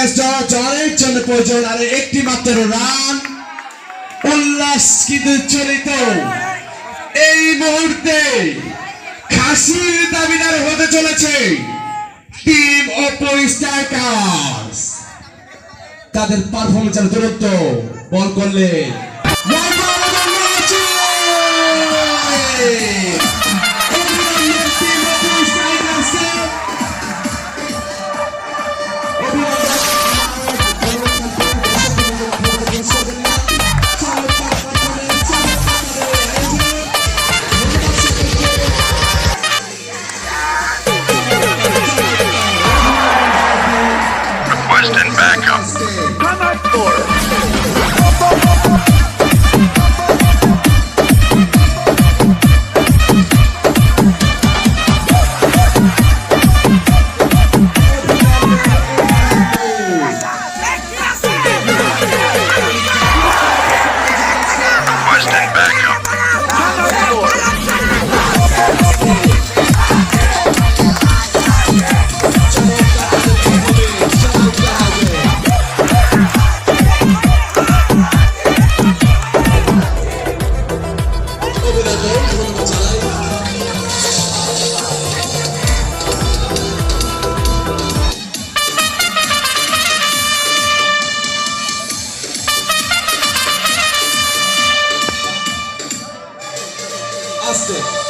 ম্যাচটা অনেক জন্য প্রয়োজন। আর একটি মাত্র রান উল্লাস কিন্তু চলিত এই মুহূর্তে খাসির দাবিদার হতে চলেছে টিম অপো স্ট্রাইকার্স। তাদের পারফরমেন্স দুরন্ত বল করলে Requesting backup. Come on, score. Requesting backup. Come on, score. Austin.